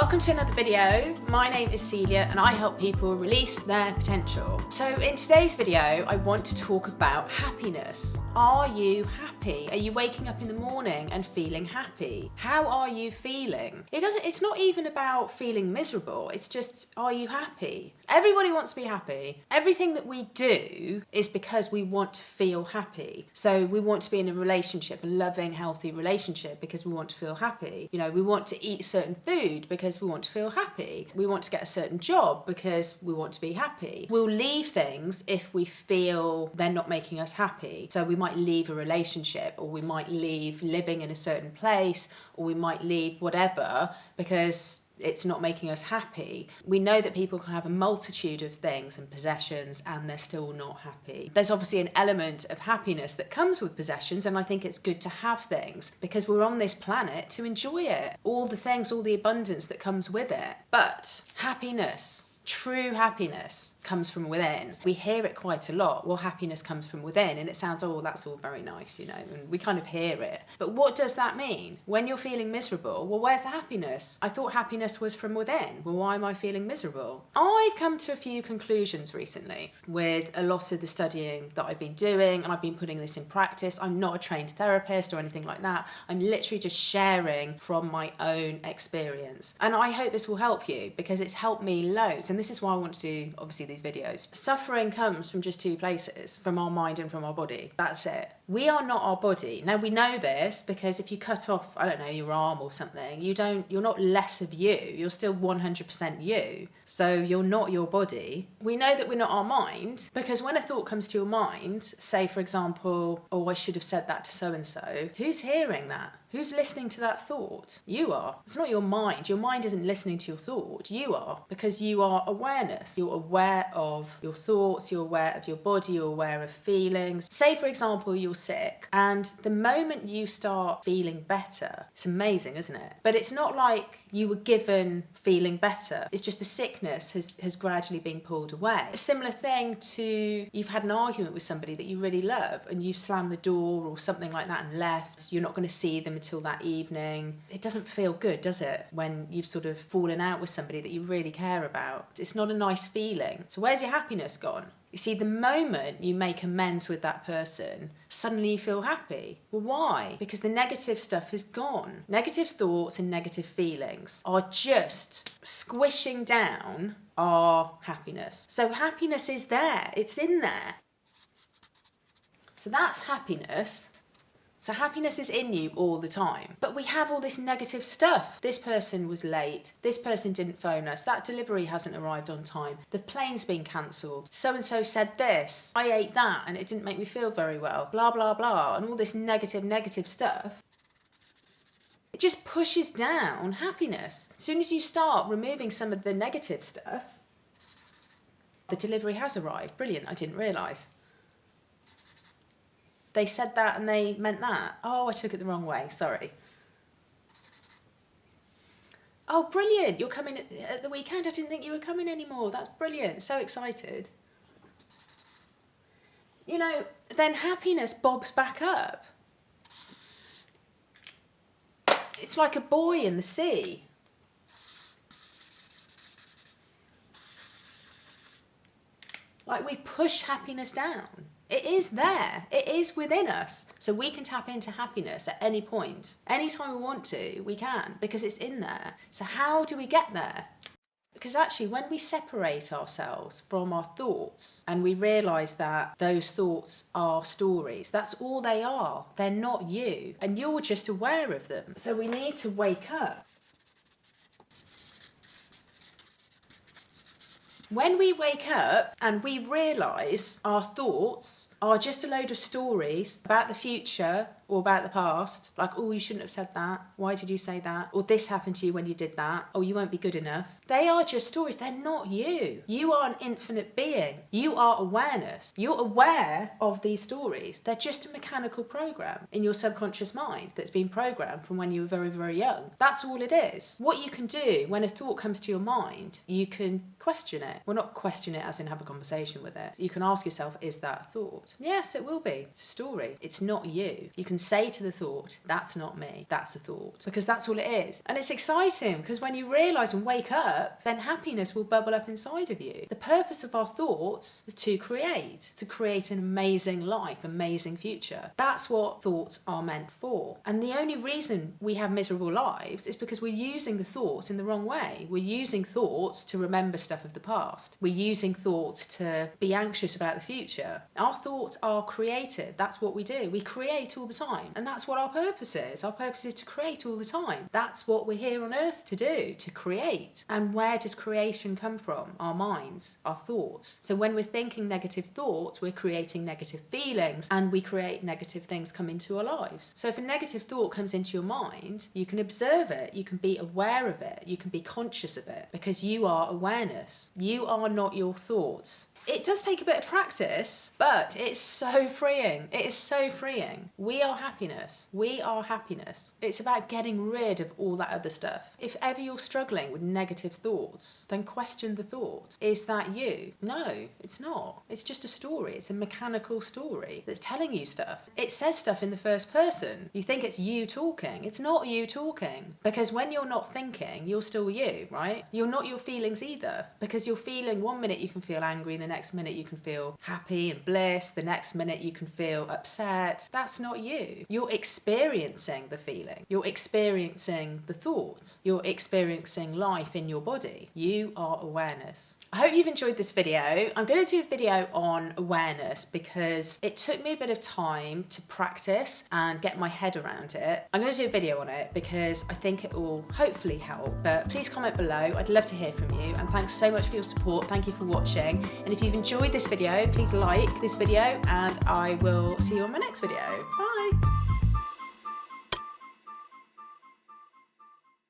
Welcome to another video. My name is Celia and I help people release their potential. So in today's video, I want to talk about happiness. Are you happy? Are you waking up in the morning and feeling happy? How are you feeling? It's not even about feeling miserable. It's just, are you happy? Everybody wants to be happy. Everything that we do is because we want to feel happy. So we want to be in a relationship, a loving, healthy relationship because we want to feel happy. You know, we want to eat certain food because we want to feel happy. We want to get a certain job because we want to be happy. We'll leave things if we feel they're not making us happy. So we might leave a relationship, or we might leave living in a certain place, or we might leave whatever because it's not making us happy. We know that people can have a multitude of things and possessions and they're still not happy. There's obviously an element of happiness that comes with possessions, and I think it's good to have things because we're on this planet to enjoy it. All the things, all the abundance that comes with it. But happiness, true happiness, comes from within. We hear it quite a lot. Well, happiness comes from within, and it sounds, oh, that's all very nice, you know, and we kind of hear it. But what does that mean? When you're feeling miserable, well, where's the happiness? I thought happiness was from within. Well, why am I feeling miserable? I've come to a few conclusions recently with a lot of the studying that I've been doing, and I've been putting this in practice. I'm not a trained therapist or anything like that. I'm literally just sharing from my own experience. And I hope this will help you because it's helped me loads. And this is why I want to do, obviously, these videos. Suffering comes from just two places, from our mind and from our body. That's it. We are not our body. Now we know this because if you cut off, I don't know, your arm or something, you're not less of you. You're still 100% you. So you're not your body. We know that we're not our mind because when a thought comes to your mind, say for example, oh, I should have said that to so-and-so, who's hearing that? Who's listening to that thought? You are. It's not your mind. Your mind isn't listening to your thought. You are, because you are awareness. You're aware of your thoughts, you're aware of your body, you're aware of feelings. Say, for example, you're sick, and the moment you start feeling better, it's amazing, isn't it? But it's not like you were given feeling better. It's just the sickness has gradually been pulled away. A similar thing to you've had an argument with somebody that you really love, and you've slammed the door or something like that and left. You're not going to see them until that evening. It doesn't feel good, does it? When you've sort of fallen out with somebody that you really care about. It's not a nice feeling. So where's your happiness gone? You see, the moment you make amends with that person, suddenly you feel happy. Well, why? Because the negative stuff is gone. Negative thoughts and negative feelings are just squishing down our happiness. So happiness is there. It's in there. So that's happiness. So happiness is in you all the time. But we have all this negative stuff. This person was late. This person didn't phone us. That delivery hasn't arrived on time. The plane's been cancelled. So-and-so said this. I ate that and it didn't make me feel very well. Blah, blah, blah. And all this negative stuff. It just pushes down happiness. As soon as you start removing some of the negative stuff, the delivery has arrived. Brilliant. I didn't realise. They said that and they meant that. Oh, I took it the wrong way. Sorry. Oh, brilliant. You're coming at the weekend. I didn't think you were coming anymore. That's brilliant. So excited. You know, then happiness bobs back up. It's like a buoy in the sea. Like we push happiness down. It is there. It is within us. So we can tap into happiness at any point. Anytime we want to, we can, because it's in there. So how do we get there? Because actually, when we separate ourselves from our thoughts and we realise that those thoughts are stories, that's all they are. They're not you. And you're just aware of them. So we need to wake up. When we wake up and we realise our thoughts are just a load of stories about the future or about the past, like, oh, you shouldn't have said that, why did you say that, or this happened to you when you did that, oh, you won't be good enough. They are just stories. They're not you. You are an infinite being. You are awareness. You're aware of these stories. They're just a mechanical program in your subconscious mind that's been programmed from when you were very, very young. That's all it is. What you can do when a thought comes to your mind, you can question it. Well, not question it as in have a conversation with it. You can ask yourself, is that a thought? Yes, it will be. It's a story. It's not you. You can say to the thought, that's not me, that's a thought, because that's all it is. And it's exciting because when you realise and wake up, then happiness will bubble up inside of you. The purpose of our thoughts is to create an amazing life, amazing future. That's what thoughts are meant for. And the only reason we have miserable lives is because we're using the thoughts in the wrong way. We're using thoughts to remember stuff of the past. We're using thoughts to be anxious about the future. Our thoughts are creative. That's what we do. We create all the time. And that's what our purpose is. Our purpose is to create all the time. That's what we're here on earth to do, to create. And where does creation come from? Our minds, our thoughts. So when we're thinking negative thoughts, we're creating negative feelings, and we create negative things come into our lives. So if a negative thought comes into your mind, you can observe it, you can be aware of it, you can be conscious of it, because you are awareness. You are not your thoughts. It does take a bit of practice, but it's so freeing. It is so freeing. We are happiness. We are happiness. It's about getting rid of all that other stuff. If ever you're struggling with negative thoughts, then question the thought. Is that you? No, it's not. It's just a story. It's a mechanical story that's telling you stuff. It says stuff in the first person. You think it's you talking. It's not you talking. Because when you're not thinking, you're still you, right? You're not your feelings either. Because you're feeling, one minute you can feel angry, the next minute you can feel happy and bliss, the next minute you can feel upset. That's not you. You're experiencing the feeling. You're experiencing the thought. You're experiencing life in your body. You are awareness. I hope you've enjoyed this video. I'm going to do a video on awareness because it took me a bit of time to practice and get my head around it. I'm going to do a video on it because I think it will hopefully help. But please comment below. I'd love to hear from you. And thanks so much for your support. Thank you for watching. And if you've enjoyed this video, please like this video and I will see you on my next video. Bye.